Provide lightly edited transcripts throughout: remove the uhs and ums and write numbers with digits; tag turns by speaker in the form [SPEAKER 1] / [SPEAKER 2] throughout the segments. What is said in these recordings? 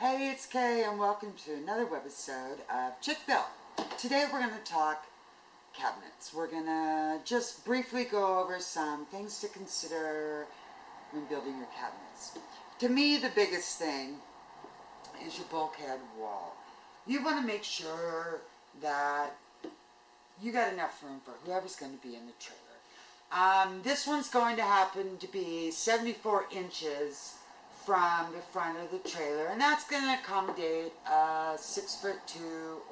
[SPEAKER 1] Hey, it's Kay, and welcome to another webisode of Chick Bill. Today we're going to talk cabinets. We're going to just briefly go over some things to consider when building your cabinets. To me, the biggest thing is your bulkhead wall. You want to make sure that you got enough room for whoever's going to be in the trailer. This one's going to happen to be 74 inches from the front of the trailer, and that's going to accommodate a 6'2"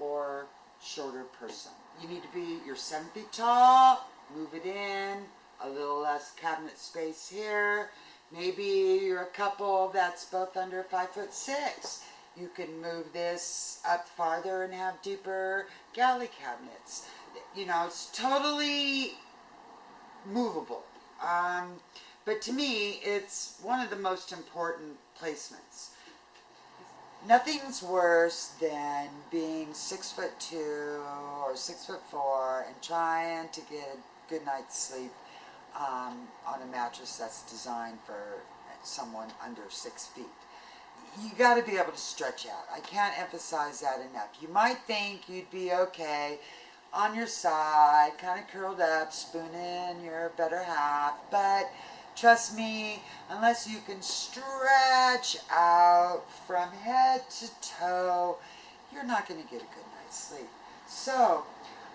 [SPEAKER 1] or shorter person. You need to be, you're 7 feet tall, move it in, a little less cabinet space here. Maybe you're a couple that's both under 5'6". You can move this up farther and have deeper galley cabinets. You know, it's totally movable. But to me, it's one of the most important placements. Nothing's worse than being 6'2" or 6'4" and trying to get a good night's sleep on a mattress that's designed for someone under 6 feet. You got to be able to stretch out. I can't emphasize that enough. You might think you'd be okay on your side, kind of curled up, spooning your better half, but trust me, unless you can stretch out from head to toe, you're not going to get a good night's sleep. So,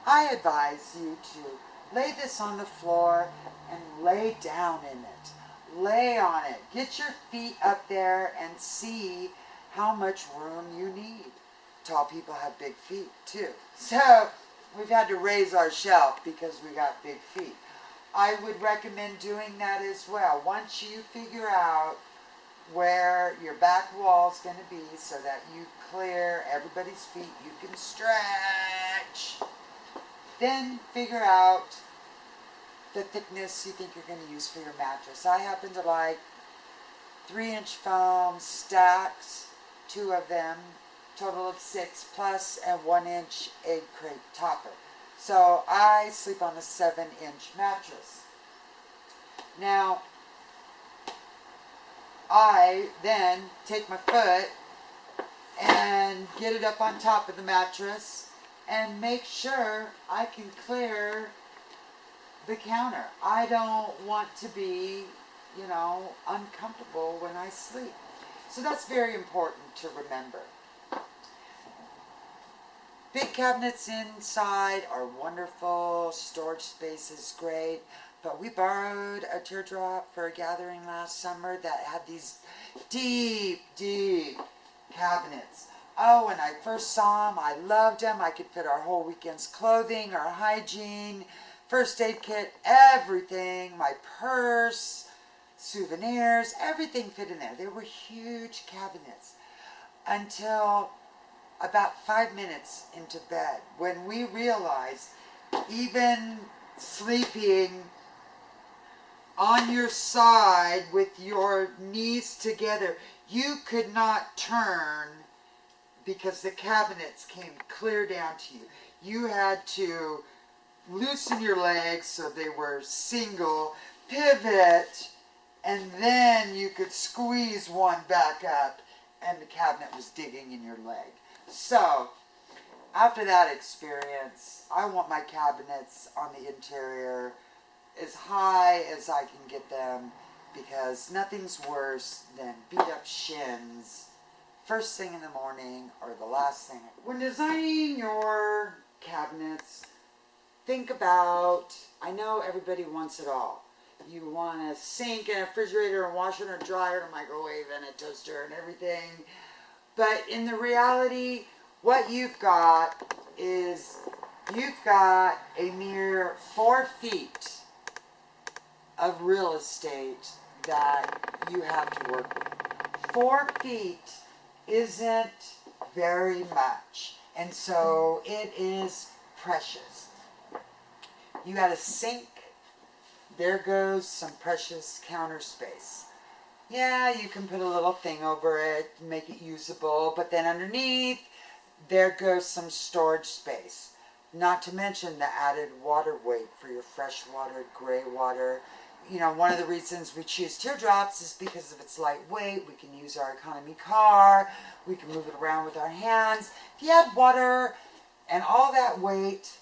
[SPEAKER 1] I advise you to lay this on the floor and lay down in it. Lay on it. Get your feet up there and see how much room you need. Tall people have big feet too. So, we've had to raise our shelf because we got big feet. I would recommend doing that as well. Once you figure out where your back wall is going to be so that you clear everybody's feet, you can stretch. Then figure out the thickness you think you're going to use for your mattress. I happen to like 3-inch foam stacks, 2 of them, total of 6, plus a 1-inch egg crate topper. So I sleep on a 7-inch mattress. Now, I then take my foot and get it up on top of the mattress and make sure I can clear the counter. I don't want to be, uncomfortable when I sleep. So that's very important to remember. Big cabinets inside are wonderful, storage space is great, but we borrowed a Teardrop for a gathering last summer that had these deep, deep cabinets. Oh, when I first saw them, I loved them. I could fit our whole weekend's clothing, our hygiene, first aid kit, everything, my purse, souvenirs, everything fit in there. They were huge cabinets until about 5 minutes into bed, when we realized even sleeping on your side with your knees together, you could not turn because the cabinets came clear down to you. You had to loosen your legs so they were single, pivot, and then you could squeeze one back up and the cabinet was digging in your leg. So, after that experience, I want my cabinets on the interior as high as I can get them, because nothing's worse than beat up shins first thing in the morning or the last thing. When designing your cabinets, think about, I know everybody wants it all. You want a sink and a refrigerator and washer and a dryer and a microwave and a toaster and everything. But in the reality, what you've got is, you've got a mere 4 feet of real estate that you have to work with. 4 feet isn't very much, and so it is precious. You got a sink, there goes some precious counter space. Yeah, you can put a little thing over it, make it usable, but then underneath, there goes some storage space. Not to mention the added water weight for your fresh water, gray water. you know, one of the reasons we choose Teardrops is because of its lightweight. We can use our economy car. We can move it around with our hands. If you add water and all that weight,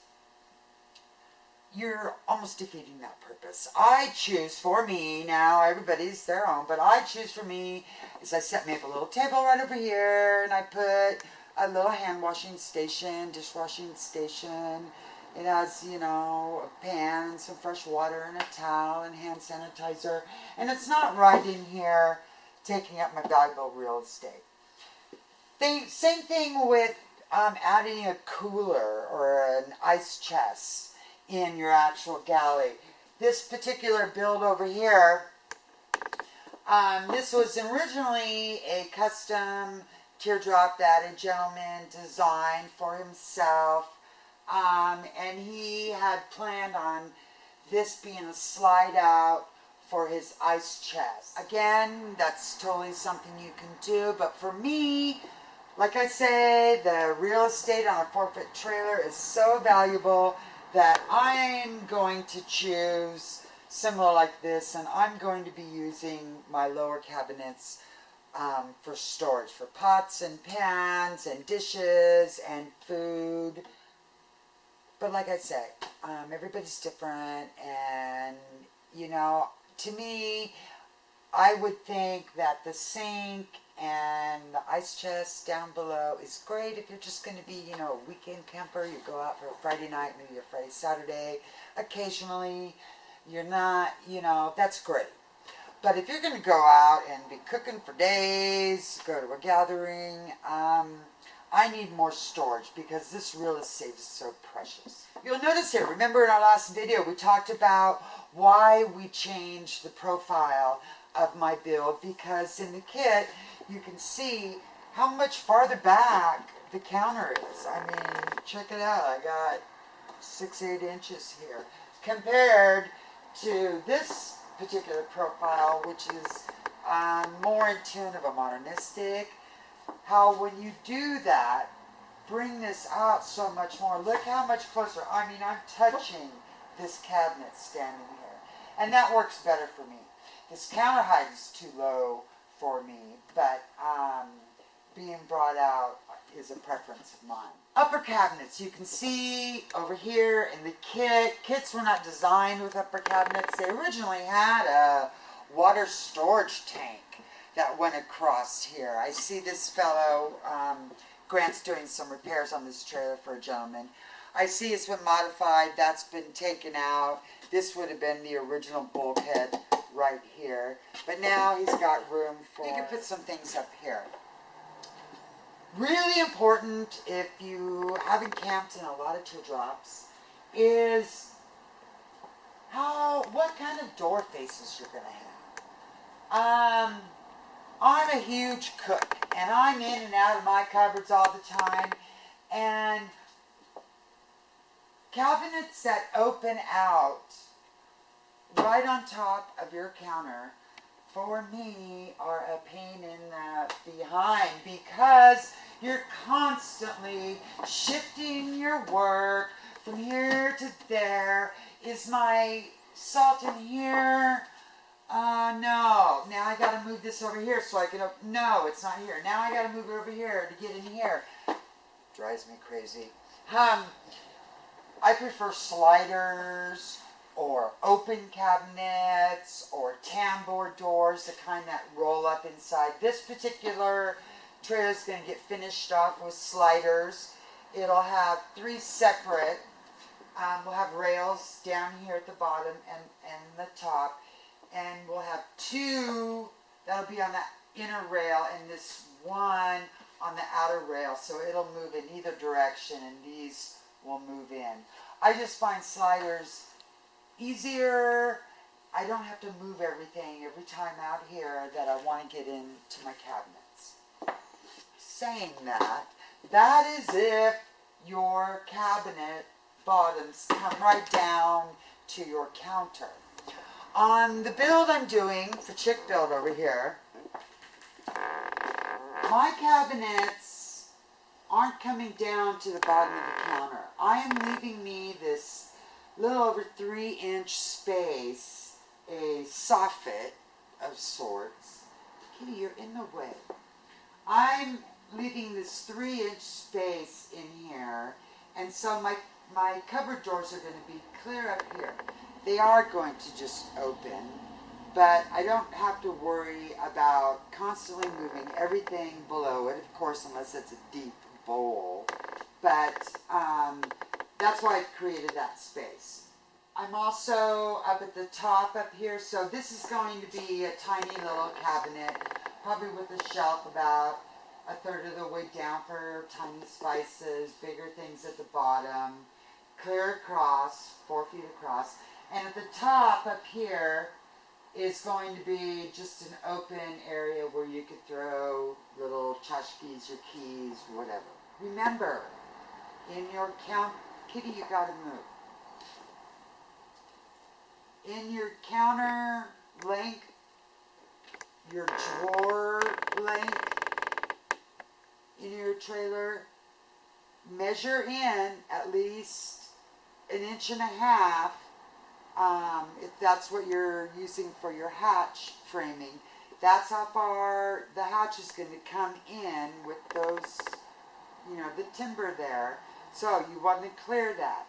[SPEAKER 1] you're almost defeating that purpose. I choose for me, now everybody's their own, but I choose for me is I set me up a little table right over here, and I put a little hand washing station, dishwashing station. It has, you know, a pan and some fresh water and a towel and hand sanitizer. And it's not right in here taking up my valuable real estate. Same thing with adding a cooler or an ice chest in your actual galley. This particular build over here, this was originally a custom teardrop that a gentleman designed for himself. And he had planned on this being a slide out for his ice chest. Again, that's totally something you can do, but for me, like I say, the real estate on a 4-foot trailer is so valuable that I'm going to choose similar like this, and I'm going to be using my lower cabinets for storage, for pots and pans and dishes and food. But like I say, everybody's different, and, you know, to me, I would think that the sink and the ice chest down below is great if you're just going to be, you know, a weekend camper. You go out for a Friday night, maybe a Friday, Saturday, occasionally. You're not, you know, that's great. But if you're going to go out and be cooking for days, go to a gathering, I need more storage because this real estate is so precious. You'll notice here, remember in our last video we talked about why we changed the profile of my build, because in the kit you can see how much farther back the counter is. I mean, check it out. I got 6-8 inches here compared to this particular profile, which is more in tune of a modernistic. How when you do that, bring this out so much more. Look how much closer. I mean, I'm touching this cabinet standing here. And that works better for me. This counter height is too low for me, but being brought out is a preference of mine. Upper cabinets, you can see over here in the kit. Kits were not designed with upper cabinets. They originally had a water storage tank that went across here. I see this fellow, Grant's doing some repairs on this trailer for a gentleman. I see it's been modified. That's been taken out. This would have been the original bulkhead right here. But now he's got room for... You can put some things up here. Really important if you haven't camped in a lot of teardrops is what kind of door faces you're going to have. I'm a huge cook, and I'm in and out of my cupboards all the time, and cabinets that open out right on top of your counter, for me, are a pain in the behind, because you're constantly shifting your work from here to there. Is my salt in here? No. Now I got to move this over here so I can... No, it's not here. Now I got to move it over here to get in here. Drives me crazy. I prefer sliders or open cabinets or tambour doors, the kind that roll up inside. This particular trailer is going to get finished off with sliders. It'll have 3 separate. We'll have rails down here at the bottom and the top. And we'll have 2 that'll be on that inner rail and this one on the outer rail. So it'll move in either direction and these will move in. I just find sliders easier. I don't have to move everything every time out here that I want to get into my cabinets. Saying that, that is if your cabinet bottoms come right down to your counter. On the build I'm doing for Chick Build over here, my cabinets aren't coming down to the bottom of the counter. I am leaving me this little over 3-inch space a soffit of sorts. Kitty, you're in the way. I'm leaving this 3-inch space in here, and so my cupboard doors are going to be clear up here. They are going to just open, but I don't have to worry about constantly moving everything below it, of course, unless it's a deep bowl. But that's why I created that space. I'm also up at the top up here, so this is going to be a tiny little cabinet, probably with a shelf about a third of the way down for tiny spices, bigger things at the bottom, clear across, 4 feet across. And at the top up here is going to be just an open area where you could throw little tchotchkes, your keys, whatever. Remember, in your Kitty, you gotta move. In your counter length, your drawer length in your trailer, measure in at least 1.5 inches, if that's what you're using for your hatch framing. That's how far the hatch is going to come in with those, the timber there. So you want to clear that.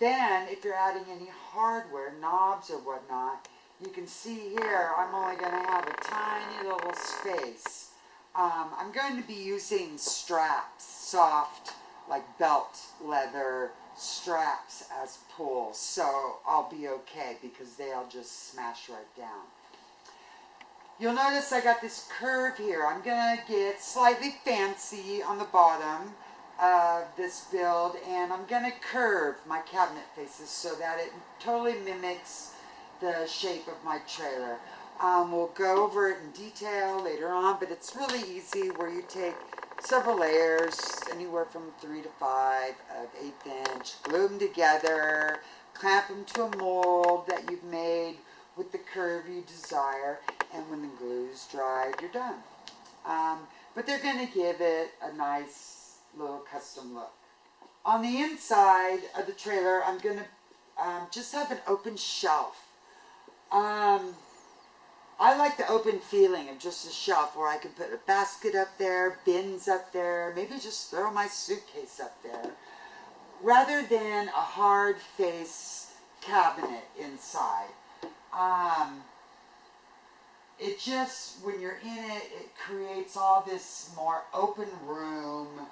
[SPEAKER 1] Then, if you're adding any hardware, knobs or whatnot, you can see here I'm only going to have a tiny little space. I'm going to be using straps, soft, like belt leather straps as pulls, so I'll be okay because they'll just smash right down. You'll notice I got this curve here. I'm going to get slightly fancy on the bottom of this build, and I'm going to curve my cabinet faces so that it totally mimics the shape of my trailer. We'll go over it in detail later on, but it's really easy where you take several layers, anywhere from 3 to 5 of 1/8 inch, glue them together, clamp them to a mold that you've made with the curve you desire, and when the glue's dried, you're done. But they're going to give it a nice little custom look. On the inside of the trailer, I'm going to just have an open shelf. I like the open feeling of just a shelf where I can put a basket up there, bins up there, maybe just throw my suitcase up there, rather than a hard face cabinet inside. It just, when you're in it, it creates all this more open room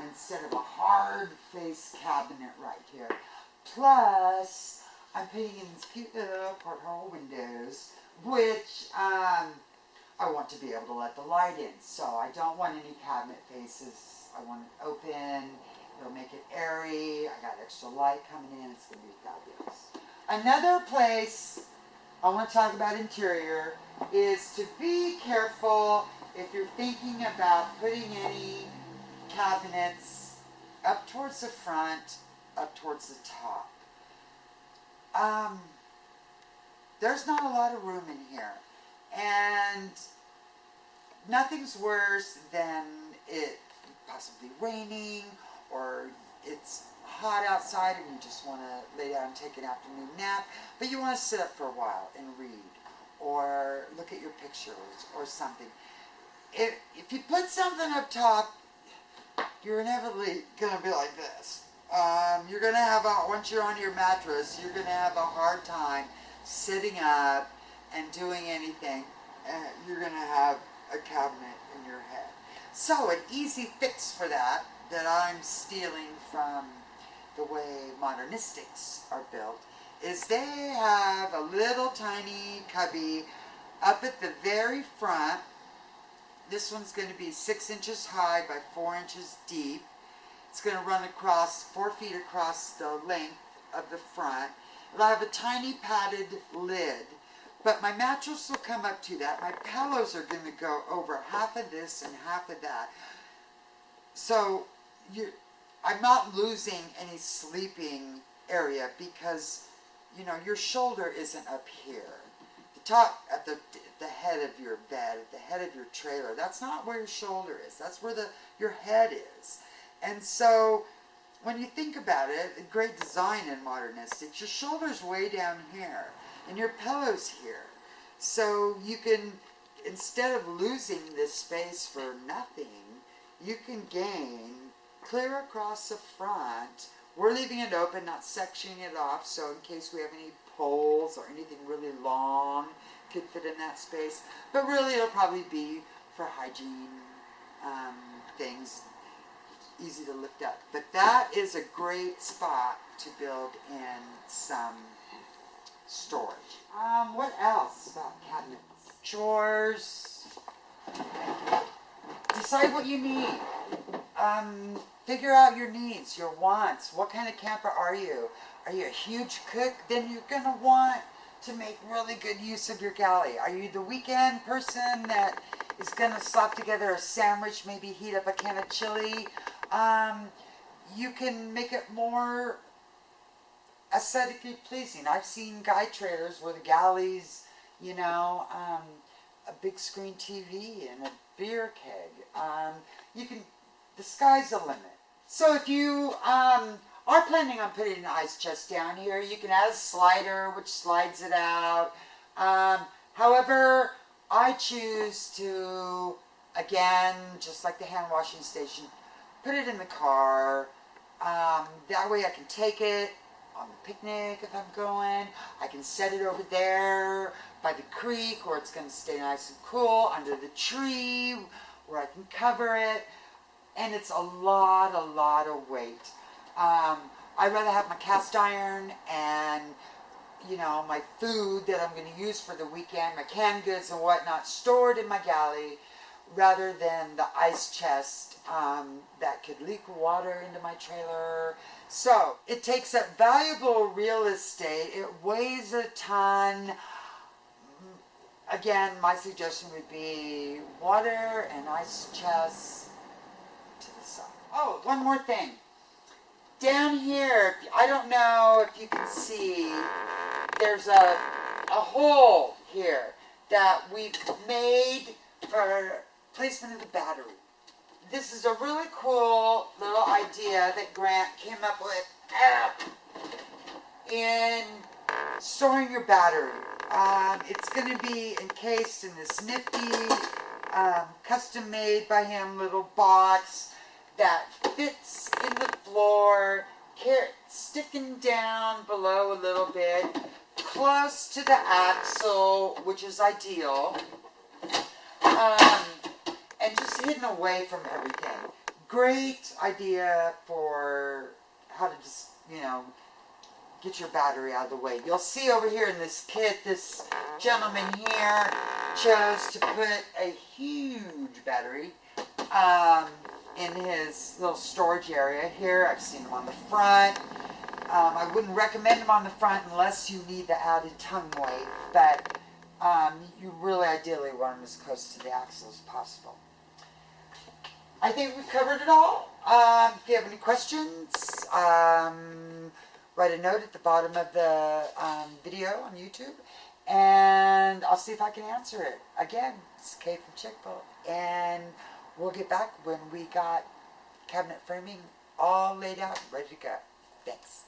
[SPEAKER 1] instead of a hard face cabinet right here. Plus, I'm putting in these cute little porthole windows, which I want to be able to let the light in. So I don't want any cabinet faces. I want it open. It'll make it airy. I got extra light coming in. It's going to be fabulous. Another place I want to talk about interior is to be careful if you're thinking about putting any cabinets up towards the front, up towards the top. There's not a lot of room in here, and nothing's worse than it possibly raining, or it's hot outside and you just want to lay down and take an afternoon nap, but you want to sit up for a while and read or look at your pictures or something. If you put something up top, you're inevitably going to be like this. You're going to have once you're on your mattress, you're going to have a hard time sitting up and doing anything. You're going to have a cabinet in your head. So an easy fix for that I'm stealing from the way modernistics are built is they have a little tiny cubby up at the very front. This one's going to be 6 inches high by 4 inches deep. It's going to run across 4 feet across the length of the front. It'll have a tiny padded lid, but my mattress will come up to that. My pillows are going to go over half of this and half of that. So I'm not losing any sleeping area because, your shoulder isn't up here. The top, at the head of your bed, at the head of your trailer, that's not where your shoulder is. That's where your head is. And so, when you think about it, great design in modernistics, your shoulder's way down here. and your pillows here. So you can, instead of losing this space for nothing, you can gain clear across the front. We're leaving it open, not sectioning it off, so in case we have any poles or anything really long could fit in that space. But really it'll probably be for hygiene things, easy to lift up. But that is a great spot to build in some storage. What else about cabinets? Drawers. Decide what you need. Figure out your needs, your wants. What kind of camper are you? Are you a huge cook? Then you're going to want to make really good use of your galley. Are you the weekend person that is going to slap together a sandwich, maybe heat up a can of chili? You can make it more aesthetically pleasing. I've seen guy trailers where the galley's, you know, a big screen TV and a beer keg. You can, the sky's the limit. So if you are planning on putting an ice chest down here, you can add a slider which slides it out. However, I choose to, again, just like the hand washing station, put it in the car. That way I can take it on the picnic if I'm going. I can set it over there by the creek where it's going to stay nice and cool, under the tree where I can cover it. And it's a lot of weight. I'd rather have my cast iron and, you know, my food that I'm going to use for the weekend, my canned goods and whatnot, stored in my galley, rather than the ice chest that could leak water into my trailer. So it takes up valuable real estate. It weighs a ton. Again, my suggestion would be water and ice chests to the side. Oh, one more thing. Down here, I don't know if you can see, there's a hole here that we've made for placement of the battery. This is a really cool little idea that Grant came up with in storing your battery. It's going to be encased in this nifty, custom made by him little box that fits in the floor, sticking down below a little bit, close to the axle, which is ideal, and just hidden away from everything. Great idea for how to just, you know, get your battery out of the way. You'll see over here in this kit, this gentleman here chose to put a huge battery in his little storage area here. I've seen them on the front. I wouldn't recommend them on the front unless you need the added tongue weight, but you really ideally want them as close to the axle as possible. I think we've covered it all. If you have any questions, write a note at the bottom of the video on YouTube, and I'll see if I can answer it. Again, it's Kate from Chick-fil, and we'll get back when we got cabinet framing all laid out and ready to go. Thanks.